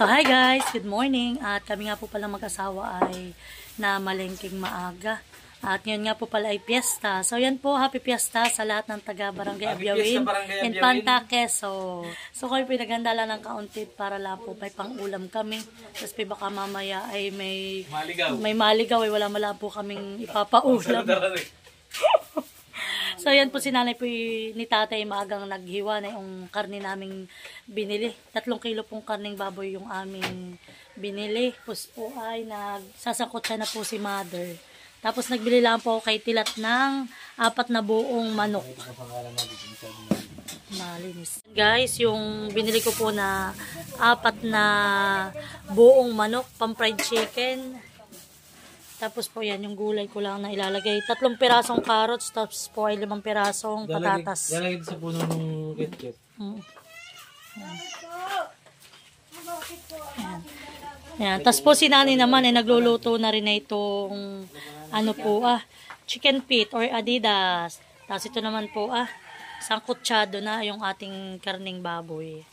So hi guys, good morning. At kami nga po pala mag-asawa ay na malengking maaga. At ngayon nga po pala ay piyesta. So yan po, happy piyesta sa lahat ng taga Barangay Abyawin, Infanta, Quezon. So kami pinaghanda lang ng kaunti para lang po may pang-ulam kami. Tapos baka mamaya ay may maligaw ay wala po kaming ipapaulam. So yan po si nanay po ni tatay maagang naghiwa na yung karne naming binili. 3 kilo pong karning baboy yung aming binili. Tapos po ay nagsasangkot siya na po si mother. Tapos nagbili lang po kay Tilat ng 4 na buong manok. Malinis. Guys, yung binili ko po na 4 na buong manok, pang-fried chicken. Tapos po yan, yung gulay ko lang na ilalagay. 3 pirasong carrots, tapos po ay 5 pirasong patatas. Lalagay sa puno ng ketchup. Yan. Tapos po si nanay naman ay nagluluto na rin na itong chicken feet or adidas. Tapos ito naman po sangkutsado na yung ating karning baboy.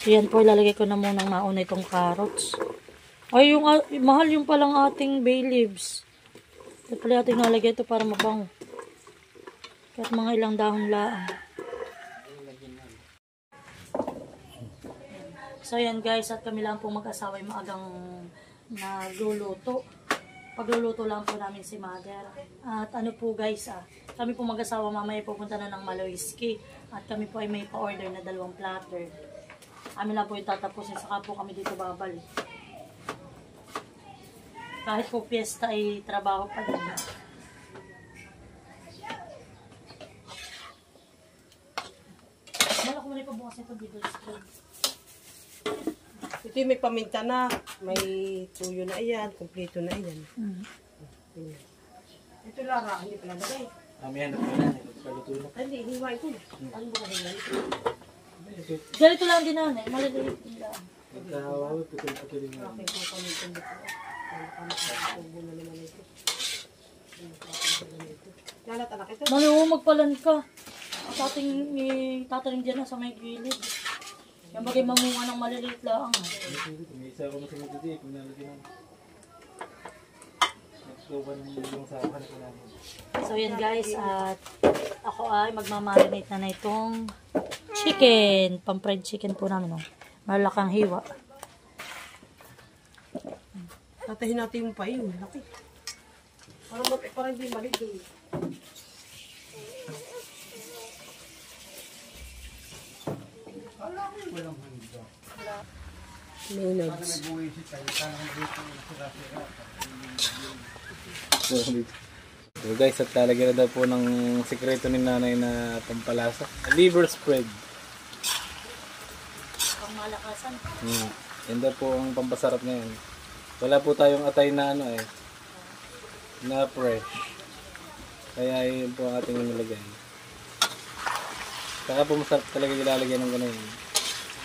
So yan po, ilalagay ko na munang mauna itong carrots. Ay, mahal yung palang ating bay leaves. Ito pala ating nalagay ito para mabango. Kahit mga ilang dahon lang. So yan guys, at kami lang po mag-asawa yung maagang nagluluto. Pagluluto lang po namin si mother. At ano po guys, kami po mag-asawa mamaya pupunta na ng Maloyski. At kami po ay may pa-order na 2 platter. Amin lang po yung tatapusin, saka po kami dito babalik. Kahit po piyesta ay trabaho pa din. Malaki mo na ipabukas nito dito. Ito yung may paminta na, may tuyo na iyan, kompleto na iyan. Ito Lara, hindi pala nagay. Ayan, nagpaluto na. Hindi, hiwain ko. Ano ba hiwain ko? Ganito lang din na, maliliit nila. Nagkawawa, putol-putulin na. Okay, kung paminta dito. Lalat anak ito. Mano, magpalan ka. Sa ating tatanim dyan sa may gilid. Yung bagay mamunga ng maliliit lang. May isa ako masunod dito, kung nalagyan ng nagsuban ng sabahan ko namin. So yan guys, at ako ay magmamarinate na itong chicken. Pang-fried chicken po namin. Malakang hiwa. Tatahin natin yung pain. Laki. Parang hindi maligay. May nugs. So guys, at talagyan na daw po ng sikreto ni nanay na pampalasa. Liver spread. Pang malakasan. Yan daw po ang pampasarap ngayon. Wala po tayong atay na na fresh. Kaya yun po ang ating nilagay. Saka po masarap talaga nilalagyan ng ganun.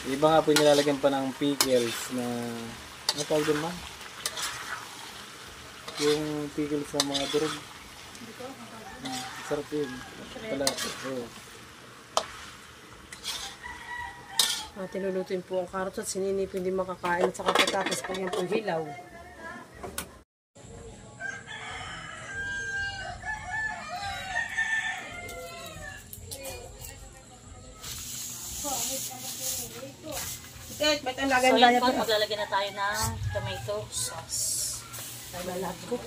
Iba nga po nilalagyan pa ng pickles na ano tawag doon man? Yung pickles sa mga durog. Sarap yun. Tilulutuin po ang carrots at sininipin din makakain at saka patatas pag yan pong hilaw. So yan po, maglalagyan na tayo ng tomato sauce. Lahat ko.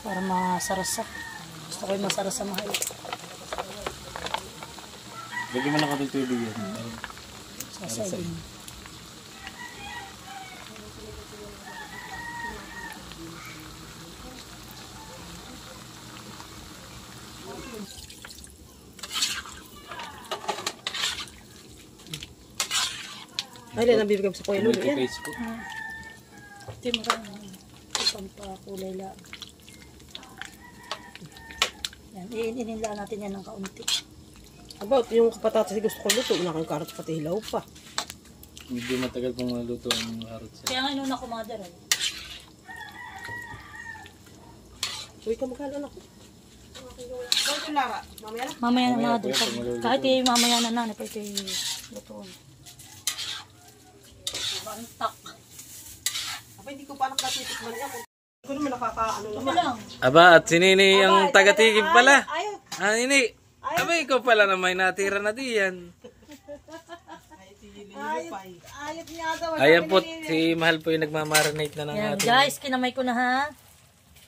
Para masarasa. Gusto ko yung masarasa mahal. Lagyan mo na ka tubig yan. Sasayin. Ay, nabibigam sa kuya Lulu yan. Ito yung marami. Pampakulay lang. Yan, iinin lang natin yan ng kaunti. About yung patatas gusto ko luto, una kang carrots pati hilaw pa. Hindi matagal pong maluto ang carrots. Kaya nga inuna ko mother. Uy, kamagkala na ko. Mamaya na. Mamaya na mother. Kahit mamaya na nanay, pwede Luto na. Bantak. Aba, hindi ko pa nakatitikman yan. Hindi ko naman nakakaano Ito naman. lang. Aba, at si Nini ang taga-tigib pala. Ayaw. Ah, Nini. Aba, ikaw pala na may natira na diyan. Ayot niya daw. Ayan po, si Mahal po yung nagmamarinate na ng Yan ating. guys, kinamay ko na ha.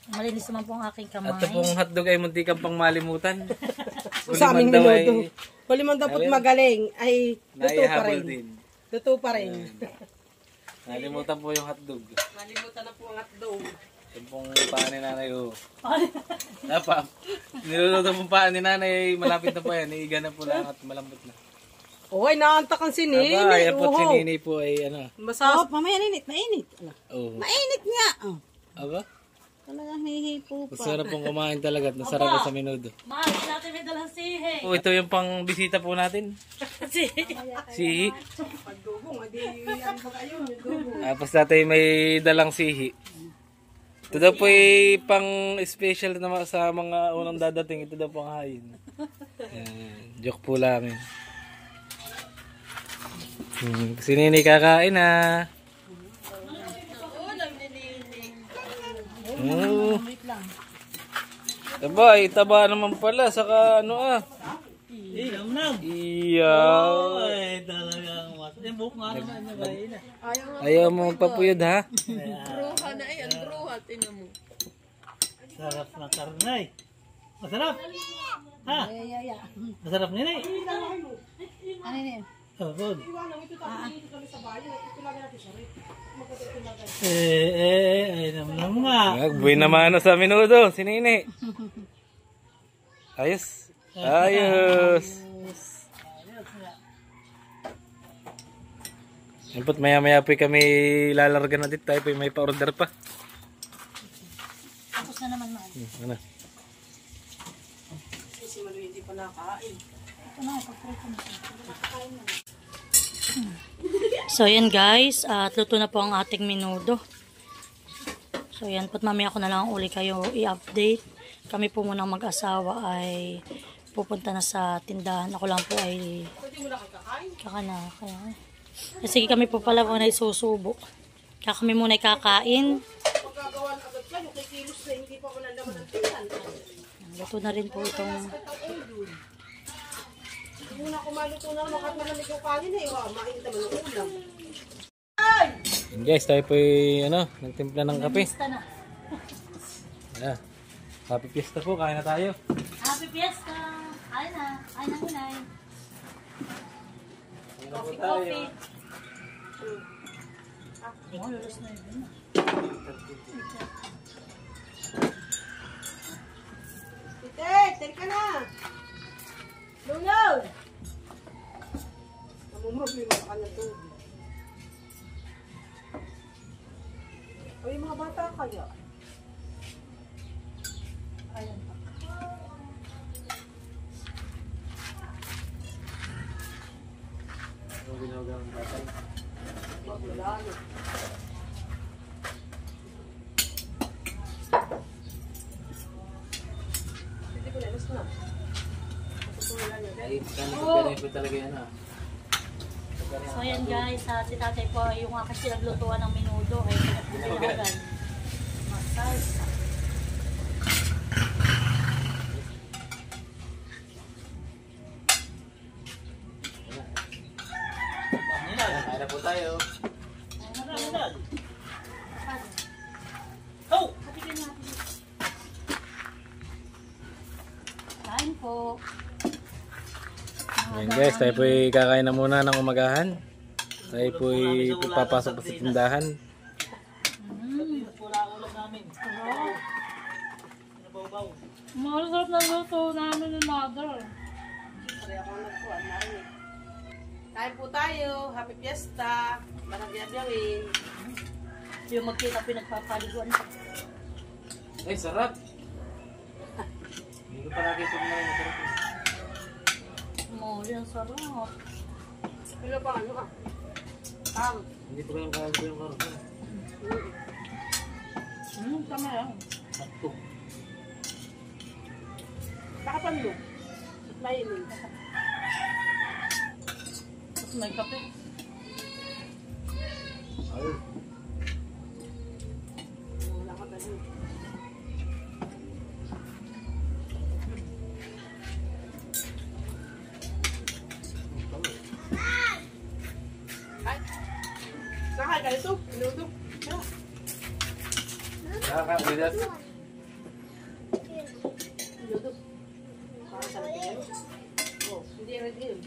Malinis naman po ang aking kamay. At ito pong hotdog ay munti kang pang malimutan. Sa aming daw minuto. Huliman daw po't magaling ay luto pa naihabol rin. din. Luto pa rin. Nalimutan po yung hotdog. Nalimutan na po ang hotdog. Yung pong paan ni nanay oh. Apa, niluluto pong paan ni nanay, malapit na po yan. Iiga na po lang at malambot na. Oy, naantakan si Nini. Aba, ayan po si Nini po ay ano. Masarap. Mamaya Nini, mainit. Oh. Mainit nga. Aba, Talagang hihipo pa. masarap pong kumain talaga at masarap sa minudo. Mahal, natin may dalang sihe. Oh, ito yung pang bisita po natin. Sihi. Pagdugong, adi ano ba kayo? Dugong. Tapos natin may dalang sihi. Ito daw po ay pang special na sa mga unang dadating. Ito daw pang hain. Joke po lang. Si Nini kakain na. Taba, taba naman pala. Saka ano ah. Iya. Ayaw mo magpapuyod ha? Bruha na yan, bruha. Tinan mo. Sarap na karnay. Masarap. Ha? Masarap nila eh. Ano yun? Oh, good. Ay namnam nga. Nagbuhay naman na sa minudo, si Nini. Ayos. Ayos. Siyempre maya-maya po kami lalarga na dito. Tayo po may pa-order pa. Tapos na naman mahal. Ano? Si Malu hindi pa nakain. Ito na, pag-prito na siya. So yan guys, at luto na po ang ating minudo. So yan, pat mamaya ko na lang uli kayo i-update. Kami po munang mag-asawa ay pupunta na sa tindahan. Ako lang po ay kakana. Sige kami po pala muna isusubo. Kami muna ay kakain. Pagkagawan agad ka, yung kikilos na hindi pa wala naman ng tiyan. Luto na rin po itong Hindi na kumaluto na naman kahit malamig yung kanin eh. Mainit naman yung ulam. Yan guys, tayo po ano, nagtimpla ng kape. pista na. Yeah. Happy Fiesta po, kain na tayo. Happy Fiesta! Kain na. Kain na kunay. Kain na po Coffee, tayo. coffee. Oh, lulos na yun. Tite, teka na! Lulaw! Namumroblema ka na tubig. O yung mga bata kaya? Ayan pa. Ang ginagawa ng tatay. Wala na. Hindi ko lalas na. Ay, kani po talaga yan ah. So yan guys, si tatay po yung aking pinaglutuan ng minudo ay pinaglutuan. Masay. Kain na po tayo. Oh! Kain po. Yan guys, tayo po kakain na muna ng umagahan. Tayo po papasok pa sa tindahan. Wala ulam namin. Nabaw-baw. Masarap na luto namin ni mother. Kaya ako nagkuhan na rin eh. Kain po tayo. Happy Fiesta. Maragyan-gawin. Yung magkita pinagpapaliguan. Ay, sarap! Hindi ko pa nakita mo na masarap. Mo, yan sarap. Ano pa ano ah? Tang. Hindi ko yung kaya ko yung karton. Tama yan. Sakto. Nakapanlo. Lainin. May kape. Ayun. Wala ka tayo. Ay! Sakay ka ito. Inudok. Nakakailas. Inudok. Para sa natin. Oh, hindi rin yun.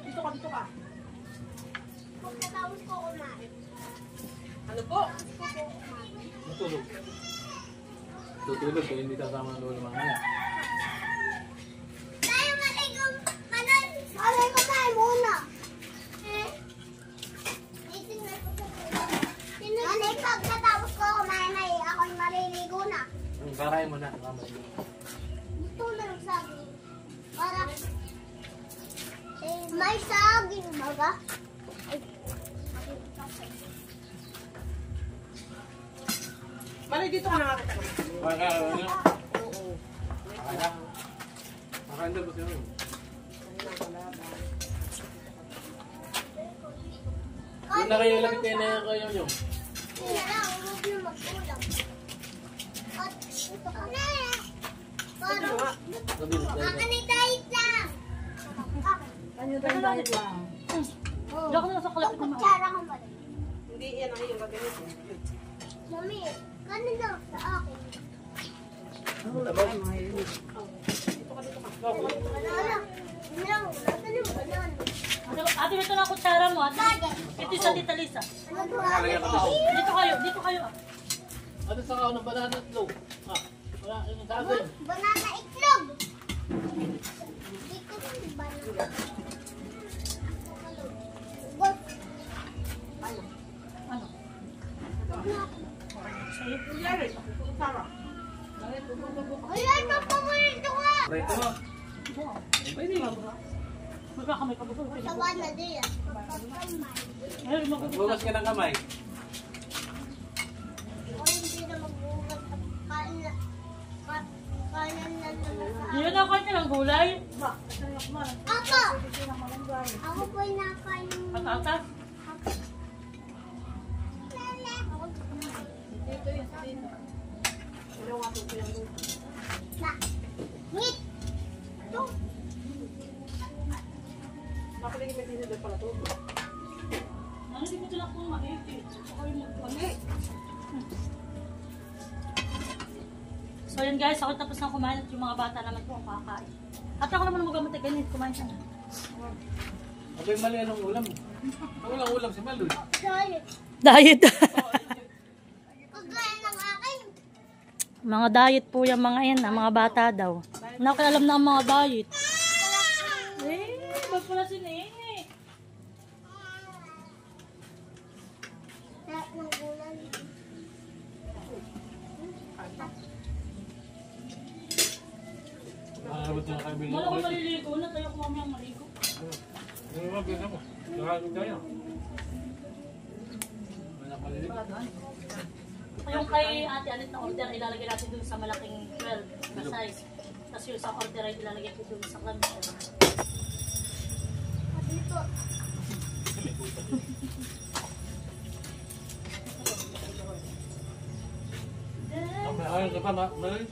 Dito ka, dito ka. Pagkatapos ko kumain. Ano po? Matulog. Tutulog kaya hindi kasama ng lolo mamaya. Tayo maligo. Malay ko tayo muna. Titingnan ko sa Nanay, pagkatapos ko kumain ay ako'y maliligo na. Karain mo na. Gusto ko lang saging. Para may saging baga. Malay dito ka nakakita ka. Oo. Makain daw po siya. Doon na kayo lang kayo na kayo nyo. Hindi na lang, huwag yung magkulang. At ito ka na. Parang akanay diet lang. Ano tayo dahil lang? Diyan ka na sa kalapit naman. Kutsara ka ba? Hindi yan ang iyong gaganito. Mami, kanin lang sa akin. Dito ka, dito ka. Wala lang. Hindi lang, nasan yung banana? Ate, ito na ang kutsara mo. Ate, ito sa Tita Lisa. Ano ba? Dito kayo, dito kayo. Ano sa kao ng banana itlog? Wala yung saging. Banana itlog. Dito yung banana. Ano? Sa'yo. Kunyari, Sarah. Ayan, paborito ko. Rito mo. Pwede mo. Magkakamay ka ba? Sawa na din yan. Ayun, Magbukas ka ng kamay. O hindi na magbukas. Kanan na naman. Hindi na kain ng gulay. Ako! Ako po'y nakain. Patatas. Na. Ngit! Ito. Nakilig may tinidor pala to. Ano, hindi ko sila kumain. Ako yung magkumain. So yun guys, ako tapos na kumain at yung mga bata naman po ang kakain. At ako naman magamatay ganyan, kumain siya na. Okay, mali anong ulam. Walang ulam si Maloy. Sorry. Diet. Kagaya ng akin. Mga diet po yung mga yan, ang mga bata daw. Nakialam na ang mga diet. Ba't pala si Nene? Lahat ng ulan. Nakakabot na kayo bilhin. Wala ko maliligo na, tayo ko mamayang maligo. Ano ba bilhin mo? Nakakabot kayo. Wala maliligo. Yung kay Ate Alit na order, ilalagay natin dun sa malaking 12 na size. Tapos yung sa order ay ilalagay ko dun sa clumster. Dito. Ayun ka pa, Maloy.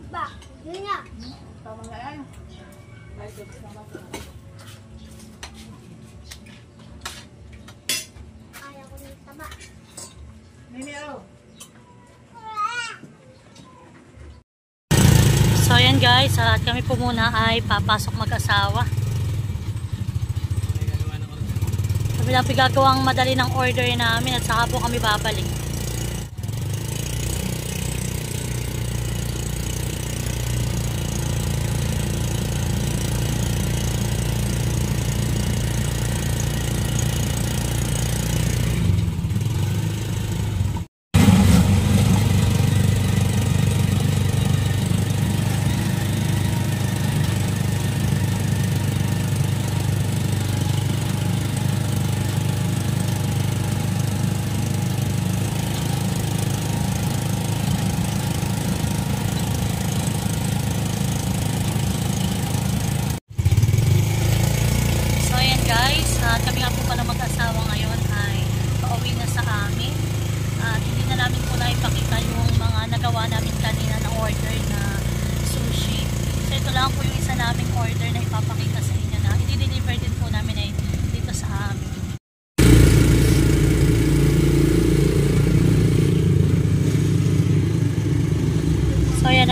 Ba, yun nga. Tama nga yan. Ayaw ko ng taba. Nini, ano? So ayan guys, at kami po muna ay papasok mag-asawa. Kami lang pigagawang madali ng order namin at saka po kami babalik.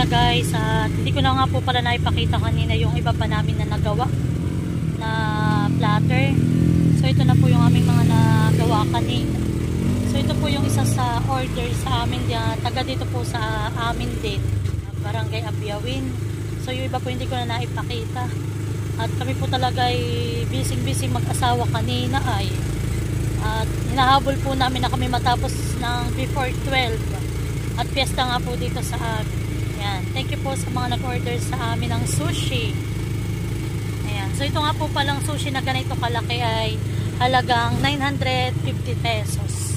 guys, at hindi ko na nga po pala naipakita kanina yung iba pa namin na nagawa na platter. So ito na po yung aming mga nagawa kanina. So ito po yung isa sa order sa amin, taga dito po sa amin din, Barangay Abyawin. So yung iba po hindi ko na naipakita. At kami po talaga ay busy mag-asawa kanina ay. At hinahabol po namin na kami matapos ng before 12. At piyesta nga po dito sa amin. Ayan. Thank you po sa mga nag-order sa amin ng sushi. Ayan. So ito nga po palang sushi na ganito kalaki ay halagang 950 pesos.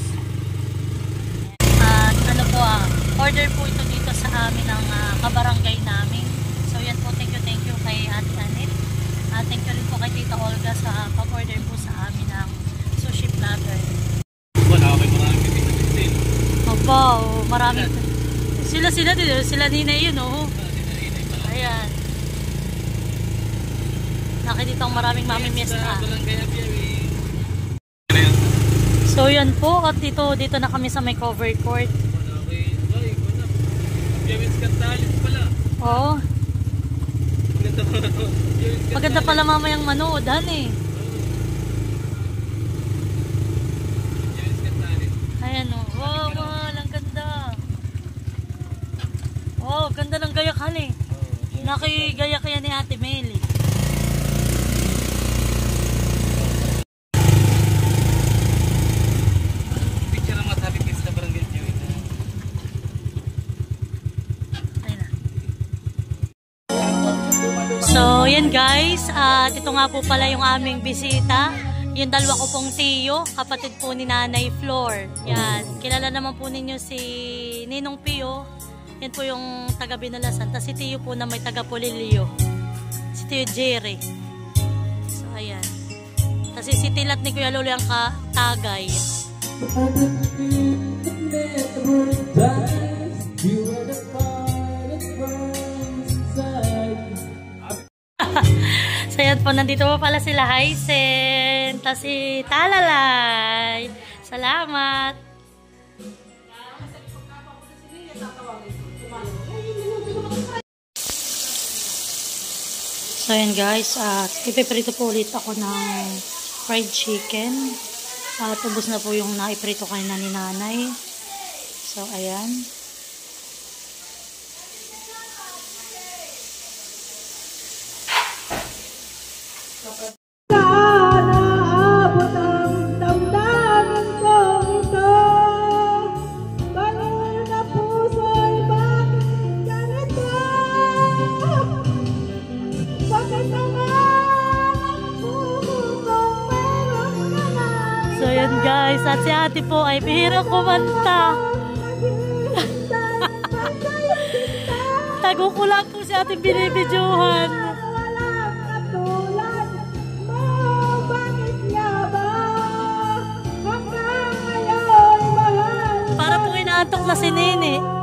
At ano po order po ito dito sa amin ng kabarangay namin. So yan po, thank you kay Ate Anet. Thank you rin po kay Tita Olga sa pag-order po sa amin ng sushi platter. Wala kayo maraming bitin. Opo, maraming. Sila dito, sila Nina yun, oh. Ayan. Nakikita ang maraming mamimiesta. So yan po, at dito na kami sa may cover court. Oo. Maganda pala mamayang manood, eh. Ayan, oh. Wow, mahal, ang ganda. Oh, ganda ng gayak, eh. Nakigaya kaya ni Ate Meli. Picture naman sa happy kids na barangay Abyawin. Ayun na. So, yan guys. At ito nga po pala yung aming bisita. Yung dalawa ko pong tiyo, kapatid po ni Nanay Flor. Yan. Kilala naman po ninyo si Ninong Pio. Yan po yung taga Binalasan. Tapos si tiyo po na may taga Polilio. Si tiyo Jerry. So, ayan. Tapos si Tilat ni Kuya Lolo yung katagay. So yan po, nandito po pala sila Hysen, tapos si Talalay. Salamat. So yan guys, ipiprito po ulit ako ng fried chicken. At ubos na po yung naiprito kanina ni Nanay. So ayan. Naabot ang damdamin ko ito. Banal na puso'y bakit ganito? Bakit naman ang puso kong meron ka na? So yan guys, at si ate po ay bihirang kumanta. Tago ko lang po si ate binibidyohan. Para po inaantok na si Nene.